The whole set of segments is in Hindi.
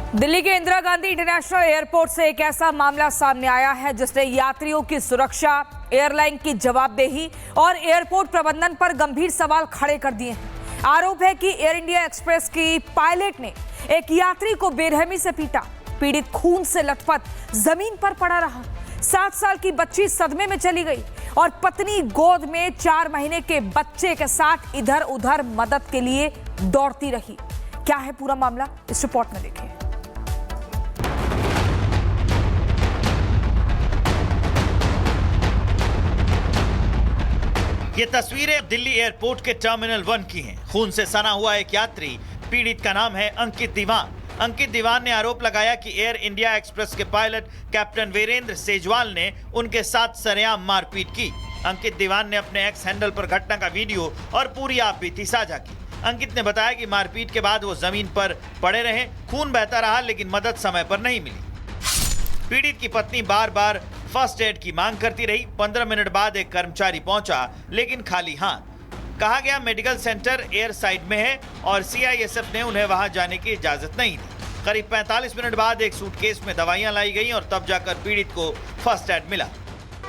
दिल्ली के इंदिरा गांधी इंटरनेशनल एयरपोर्ट से एक ऐसा मामला सामने आया है जिसने यात्रियों की सुरक्षा, एयरलाइन की जवाबदेही और एयरपोर्ट प्रबंधन पर गंभीर सवाल खड़े कर दिए हैं। आरोप है कि एयर इंडिया एक्सप्रेस की पायलट ने एक यात्री को बेरहमी से पीटा। पीड़ित खून से लथपथ जमीन पर पड़ा रहा। 7 साल की बच्ची सदमे में चली गई और पत्नी गोद में 4 महीने के बच्चे के साथ इधर उधर मदद के लिए दौड़ती रही। क्या है पूरा मामला, इस रिपोर्ट में देखें। ये तस्वीरें दिल्ली एयरपोर्ट के टर्मिनल 1 की हैं। खून से सना हुआ एक यात्री, पीड़ित का नाम है अंकित दीवान। अंकित दीवान ने आरोप लगाया कि एयर इंडिया एक्सप्रेस के पायलट कैप्टन वीरेंद्र सेजवाल ने उनके साथ सरेआम मारपीट की। अंकित दीवान ने अपने एक्स हैंडल पर घटना का वीडियो और पूरी आपबीती साझा की। अंकित ने बताया कि मारपीट के बाद वो जमीन पर पड़े रहे, खून बहता रहा, लेकिन मदद समय पर नहीं मिली। पीड़ित की पत्नी बार बार फर्स्ट एड की मांग करती रही। 15 मिनट बाद एक कर्मचारी पहुंचा, लेकिन खाली हाथ। कहा गया मेडिकल सेंटर एयर साइड में है और सीआईएसएफ ने उन्हें वहां जाने की इजाजत नहीं दी। करीब 45 मिनट बाद एक सूटकेस में दवाइयां लाई गईं और तब जाकर पीड़ित को फर्स्ट एड मिला।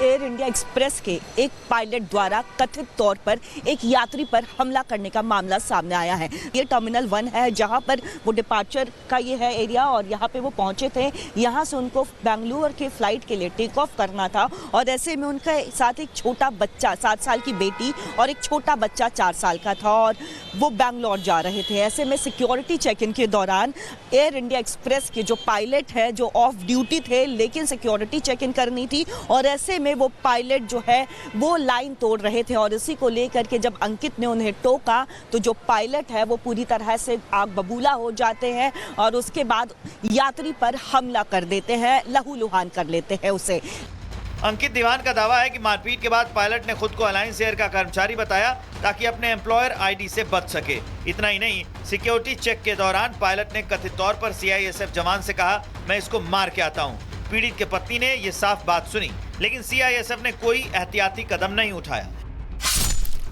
एयर इंडिया एक्सप्रेस के एक पायलट द्वारा कथित तौर पर एक यात्री पर हमला करने का मामला सामने आया है। ये टर्मिनल 1 है जहां पर वो डिपार्चर का ये है एरिया और यहां पे वो पहुंचे थे। यहां से उनको बेंगलुरु के फ्लाइट के लिए टेक ऑफ करना था और ऐसे में उनके साथ एक छोटा बच्चा 7 साल की बेटी और एक छोटा बच्चा 4 साल का था और वो बेंगलोर जा रहे थे। ऐसे में सिक्योरिटी चेक इन के दौरान एयर इंडिया एक्सप्रेस के जो पायलट है जो ऑफ ड्यूटी थे, लेकिन सिक्योरिटी चेक इन करनी थी और ऐसे में वो पायलट जो है वो लाइन तोड़ रहे थे और इसी को लेकर के जब अंकित ने उन्हें टोका तो जो पायलट है वो पूरी तरह से आग बबूला हो जाते हैं और उसके बाद यात्री पर हमला कर देते हैं, लहूलुहान कर लेते हैं उसे। अंकित दीवान का दावा है कि मारपीट के बाद पायलट ने खुद को अलायंस एयर का कर्मचारी बताया ताकि अपने एम्प्लॉयर आईडी से बच सके। इतना ही नहीं, सिक्योरिटी चेक के दौरान पायलट ने कथित तौर पर सीआईएसएफ जवान से कहा, मैं इसको मार के आता हूँ। पीड़ित के पत्नी ने ये साफ बात सुनी, लेकिन सीआईएसएफ ने कोई एहतियाती कदम नहीं उठाया।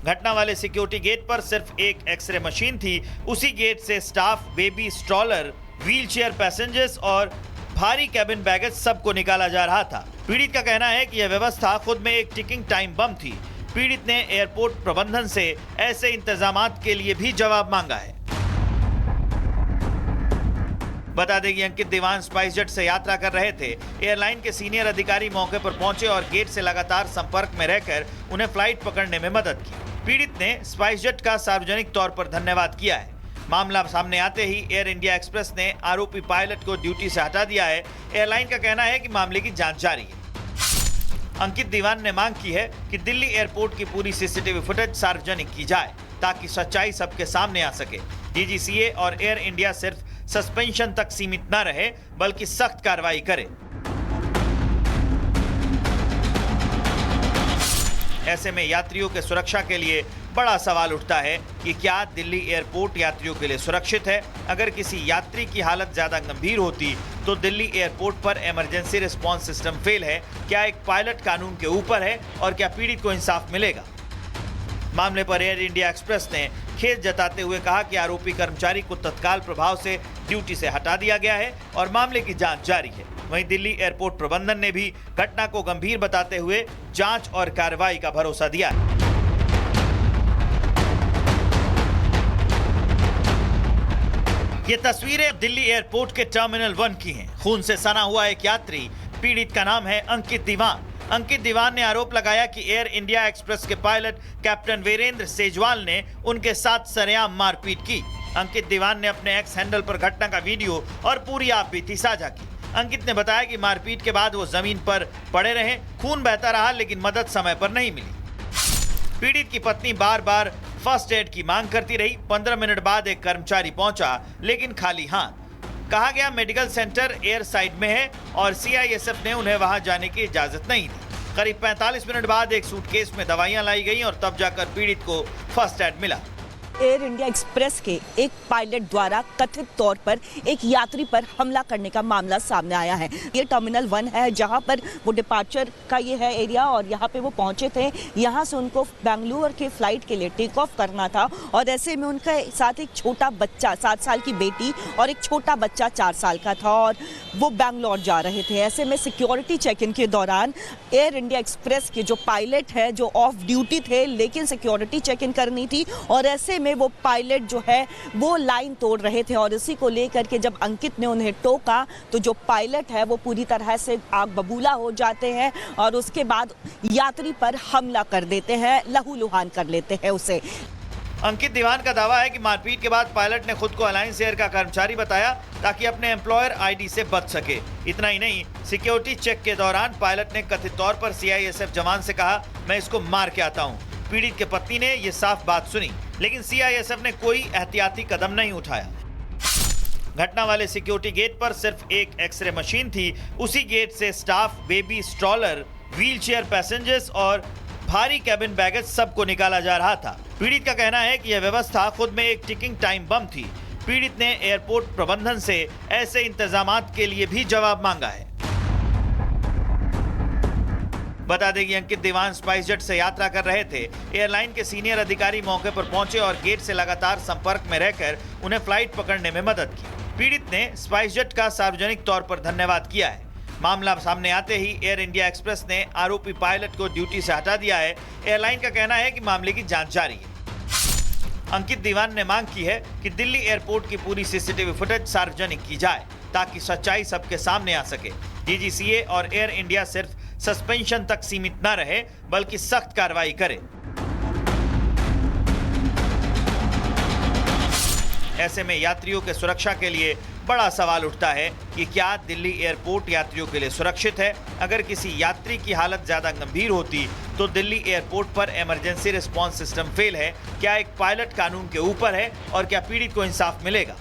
घटना वाले सिक्योरिटी गेट पर सिर्फ एक एक्सरे मशीन थी। उसी गेट से staff, baby stroller, wheelchair passengers और भारी कैबिन बैगेज सबको निकाला जा रहा था। पीड़ित का कहना है कि यह व्यवस्था खुद में एक टिकिंग टाइम बम थी। पीड़ित ने एयरपोर्ट प्रबंधन से ऐसे इंतजामात के लिए भी जवाब मांगा है। बता दें कि अंकित दीवान स्पाइस जेट से यात्रा कर रहे थे। एयरलाइन के सीनियर अधिकारी मौके पर पहुंचे और गेट से लगातार संपर्क में रहकर उन्हें फ्लाइट पकड़ने में मदद की। पीड़ित ने स्पाइस जेट का सार्वजनिक तौर पर धन्यवाद किया है। मामला सामने आते ही एयर इंडिया एक्सप्रेस ने आरोपी पायलट को ड्यूटी से हटा दिया है। एयरलाइन का कहना है कि मामले की जांच जारी है। अंकित दीवान ने मांग की है कि दिल्ली एयरपोर्ट की पूरी सीसीटीवी फुटेज सार्वजनिक की जाए ताकि सच्चाई सबके सामने आ सके। डीजीसीए और एयर इंडिया सिर्फ सस्पेंशन तक सीमित न रहे बल्कि सख्त कार्रवाई करे। ऐसे में यात्रियों के सुरक्षा के लिए बड़ा सवाल उठता है कि क्या दिल्ली एयरपोर्ट यात्रियों के लिए सुरक्षित है। अगर किसी यात्री की हालत ज्यादा गंभीर होती तो दिल्ली एयरपोर्ट पर इमरजेंसी रिस्पांस सिस्टम फेल है। क्या एक पायलट कानून के ऊपर है और क्या पीड़ित को इंसाफ मिलेगा? मामले पर एयर इंडिया एक्सप्रेस ने खेद जताते हुए कहा कि आरोपी कर्मचारी को तत्काल प्रभाव से ड्यूटी से हटा दिया गया है और मामले की जांच जारी है। वहीं दिल्ली एयरपोर्ट प्रबंधन ने भी घटना को गंभीर बताते हुए जांच और कार्रवाई का भरोसा दिया है। ये तस्वीरें दिल्ली एयरपोर्ट के टर्मिनल 1 की हैं। खून से सना हुआ एक यात्री, पीड़ित का नाम है अंकित दीवान। अंकित दीवान ने आरोप लगाया कि एयर इंडिया एक्सप्रेस के पायलट कैप्टन वीरेंद्र सेजवाल ने उनके साथ सरेआम मारपीट की। अंकित दीवान ने अपने एक्स हैंडल पर घटना का वीडियो और पूरी आपबीती साझा की। अंकित ने बताया कि मारपीट के बाद वो जमीन पर पड़े रहे, खून बहता रहा, लेकिन मदद समय पर नहीं मिली। पीड़ित की पत्नी बार बार फर्स्ट एड की मांग करती रही। 15 मिनट बाद एक कर्मचारी पहुंचा, लेकिन खाली हाथ। कहा गया मेडिकल सेंटर एयर साइड में है और सीआईएसएफ ने उन्हें वहां जाने की इजाजत नहीं दी। करीब 45 मिनट बाद एक सूटकेस में दवाइयां लाई गईं और तब जाकर पीड़ित को फर्स्ट एड मिला। एयर इंडिया एक्सप्रेस के एक पायलट द्वारा कथित तौर पर एक यात्री पर हमला करने का मामला सामने आया है। ये टर्मिनल 1 है जहां पर वो डिपार्चर का ये है एरिया और यहां पे वो पहुंचे थे। यहां से उनको बेंगलुरु के फ्लाइट के लिए टेक ऑफ करना था और ऐसे में उनके साथ एक छोटा बच्चा 7 साल की बेटी और एक छोटा बच्चा 4 साल का था और वो बेंगलोर जा रहे थे। ऐसे में सिक्योरिटी चेक इन के दौरान एयर इंडिया एक्सप्रेस के जो पायलट है जो ऑफ ड्यूटी थे लेकिन सिक्योरिटी चेक इन करनी थी और ऐसे में वो पायलट जो है वो लाइन तोड़ रहे थे और इसी को लेकर के जब अंकित ने उन्हें टोका तो जो पायलट है वो पूरी तरह से आग बबूला हो जाते हैं और उसके बाद यात्री पर हमला कर देते हैं, लहूलुहान कर लेते हैं उसे। अंकित दीवान का दावा है कि मारपीट के बाद पायलट ने खुद को अलायंस एयर का कर्मचारी बताया ताकि अपने एम्प्लॉयर आईडी से बच सके। इतना ही नहीं, सिक्योरिटी चेक के दौरान पायलट ने कथित तौर पर सीआईएसएफ जवान से कहा, मैं इसको मार के आता हूं। पीड़ित के पत्नी ने यह साफ बात सुनी, लेकिन सीआईएसएफ ने कोई एहतियाती कदम नहीं उठाया। घटना वाले सिक्योरिटी गेट पर सिर्फ एक एक्सरे मशीन थी। उसी गेट से staff, baby stroller, wheelchair passengers और भारी कैबिन बैगेज सबको निकाला जा रहा था। पीड़ित का कहना है कि यह व्यवस्था खुद में एक टिकिंग टाइम बम थी। पीड़ित ने एयरपोर्ट प्रबंधन से ऐसे इंतजामात के लिए भी जवाब मांगा है। बता दें कि अंकित दीवान स्पाइस जेट से यात्रा कर रहे थे। एयरलाइन के सीनियर अधिकारी मौके पर पहुंचे और गेट से लगातार संपर्क में रहकर उन्हें फ्लाइट पकड़ने में मदद की। पीड़ित ने स्पाइस जेट का सार्वजनिक तौर पर धन्यवाद किया है। मामला सामने आते ही एयर इंडिया एक्सप्रेस ने आरोपी पायलट को ड्यूटी से हटा दिया है। एयरलाइन का कहना है कि मामले की जांच जारी है। अंकित दीवान ने मांग की है कि दिल्ली एयरपोर्ट की पूरी सीसीटीवी फुटेज सार्वजनिक की जाए ताकि सच्चाई सबके सामने आ सके। डीजीसीए और एयर इंडिया सिर्फ सस्पेंशन तक सीमित न रहे बल्कि सख्त कार्रवाई करे। ऐसे में यात्रियों के सुरक्षा के लिए बड़ा सवाल उठता है कि क्या दिल्ली एयरपोर्ट यात्रियों के लिए सुरक्षित है। अगर किसी यात्री की हालत ज्यादा गंभीर होती तो दिल्ली एयरपोर्ट पर इमरजेंसी रिस्पांस सिस्टम फेल है। क्या एक पायलट कानून के ऊपर है और क्या पीड़ित को इंसाफ मिलेगा?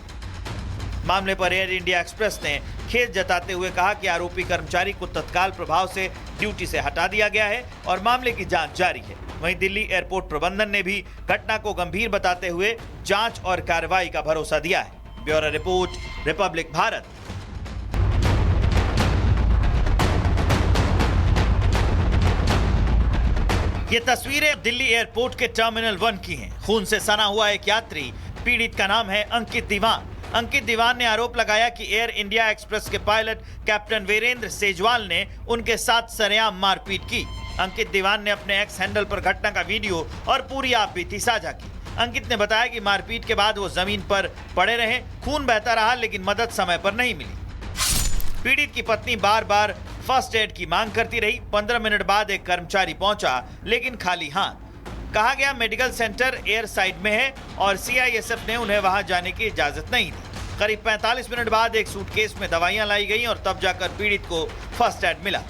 मामले पर एयर इंडिया एक्सप्रेस ने खेद जताते हुए कहा कि आरोपी कर्मचारी को तत्काल प्रभाव से ड्यूटी से हटा दिया गया है और मामले की जांच जारी है। वहीं दिल्ली एयरपोर्ट प्रबंधन ने भी घटना को गंभीर बताते हुए जांच और कार्रवाई का भरोसा दिया है। Bureau report, Republic Bharat. ये तस्वीरें दिल्ली एयरपोर्ट के टर्मिनल 1 की हैं। खून से सना हुआ एक यात्री, पीड़ित का नाम है अंकित दीवान। अंकित दीवान ने आरोप लगाया कि एयर इंडिया एक्सप्रेस के पायलट कैप्टन वीरेंद्र सेजवाल ने उनके साथ सरेआम मारपीट की। अंकित दीवान ने अपने एक्स हैंडल पर घटना का वीडियो और पूरी आपबीती साझा की। अंकित ने बताया कि मारपीट के बाद वो जमीन पर पड़े रहे, खून बहता रहा लेकिन मदद समय पर नहीं मिली। पीड़ित की पत्नी बार बार फर्स्ट एड की मांग करती रही। 15 मिनट बाद एक कर्मचारी पहुंचा लेकिन खाली हाथ। कहा गया मेडिकल सेंटर एयर साइड में है और सीआईएसएफ ने उन्हें वहां जाने की इजाजत नहीं दी। करीब 45 मिनट बाद एक सूटकेस में दवाइयां लाई गई और तब जाकर पीड़ित को फर्स्ट एड मिला।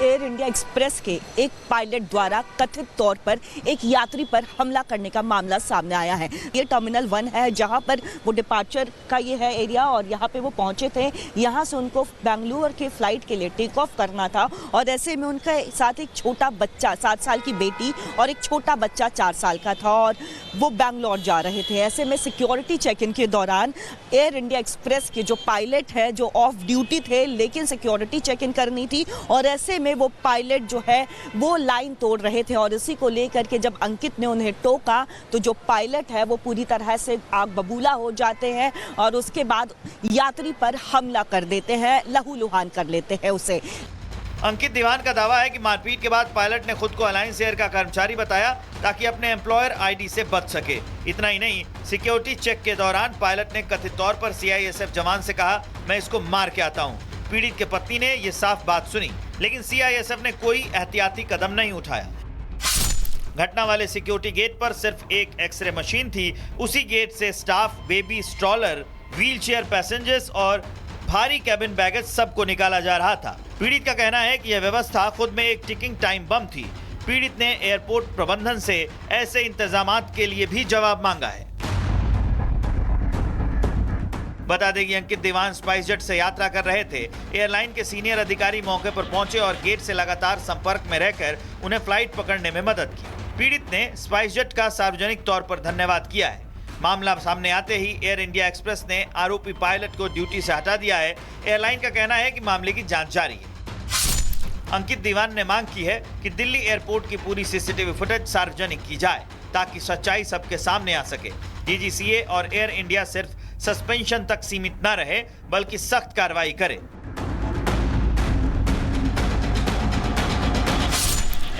एयर इंडिया एक्सप्रेस के एक पायलट द्वारा कथित तौर पर एक यात्री पर हमला करने का मामला सामने आया है। ये टर्मिनल 1 है जहां पर वो डिपार्चर का ये है एरिया और यहां पे वो पहुंचे थे। यहां से उनको बेंगलुरु के फ्लाइट के लिए टेक ऑफ करना था और ऐसे में उनके साथ एक छोटा बच्चा 7 साल की बेटी और एक छोटा बच्चा 4 साल का था और वो बेंगलोर जा रहे थे। ऐसे में सिक्योरिटी चेक इन के दौरान एयर इंडिया एक्सप्रेस के जो पायलट है जो ऑफ ड्यूटी थे लेकिन सिक्योरिटी चेक इन करनी थी और ऐसे में वो पायलट जो है वो लाइन तोड़ रहे थे और इसी को लेकर के जब अंकित ने उन्हें टोका तो जो पायलट है वो पूरी तरह से आग बबूला हो जाते हैं और उसके बाद यात्री पर हमला कर देते हैं, लहूलुहान कर लेते हैं उसे। अंकित दीवान का दावा है कि मारपीट के बाद पायलट ने खुद को अलायंस एयर का कर्मचारी बताया ताकि अपने एम्प्लॉयर आईडी से बच सके। इतना ही नहीं, सिक्योरिटी चेक के दौरान पायलट ने कथित तौर पर सीआईएसएफ जवान से कहा, मैं इसको मार के आता हूं। पीड़ित के पत्नी ने यह साफ बात सुनी, लेकिन सीआईएसएफ ने कोई एहतियाती कदम नहीं उठाया। घटना वाले सिक्योरिटी गेट पर सिर्फ एक एक्सरे मशीन थी। उसी गेट से staff, baby stroller, wheelchair passengers और भारी कैबिन बैगेज सबको निकाला जा रहा था। पीड़ित का कहना है कि यह व्यवस्था खुद में एक टिकिंग टाइम बम थी। पीड़ित ने एयरपोर्ट प्रबंधन से ऐसे इंतजामात के लिए भी जवाब मांगा है। बता दें कि अंकित दीवान स्पाइस जेट से यात्रा कर रहे थे। एयरलाइन के सीनियर अधिकारी मौके पर पहुंचे और गेट से लगातार संपर्क में रहकर उन्हें फ्लाइट पकड़ने में मदद की। पीड़ित ने स्पाइस जेट का सार्वजनिक तौर पर धन्यवाद किया है। मामला सामने आते ही एयर इंडिया एक्सप्रेस ने आरोपी पायलट को ड्यूटी से हटा दिया है। एयरलाइन का कहना है कि मामले की जांच जारी है। अंकित दीवान ने मांग की है कि दिल्ली एयरपोर्ट की पूरी सीसीटीवी फुटेज सार्वजनिक की जाए ताकि सच्चाई सबके सामने आ सके। डीजीसीए और एयर इंडिया सिर्फ सस्पेंशन तक सीमित न रहे बल्कि सख्त कार्रवाई करे।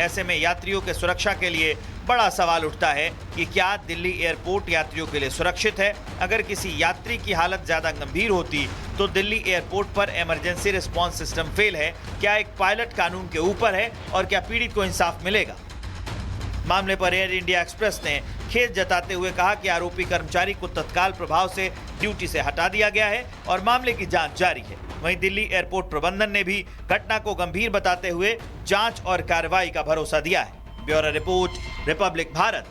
ऐसे में यात्रियों के सुरक्षा के लिए बड़ा सवाल उठता है कि क्या दिल्ली एयरपोर्ट यात्रियों के लिए सुरक्षित है? अगर किसी यात्री की हालत ज्यादा गंभीर होती तो दिल्ली एयरपोर्ट पर इमरजेंसी रिस्पांस सिस्टम फेल है। क्या एक पायलट कानून के ऊपर है और क्या पीड़ित को इंसाफ मिलेगा? मामले पर एयर इंडिया एक्सप्रेस ने खेद जताते हुए कहा कि आरोपी कर्मचारी को तत्काल प्रभाव से ड्यूटी से हटा दिया गया है और मामले की जांच जारी है। वहीं दिल्ली एयरपोर्ट प्रबंधन ने भी घटना को गंभीर बताते हुए जांच और कार्रवाई का भरोसा दिया है। Bureau report, Republic Bharat.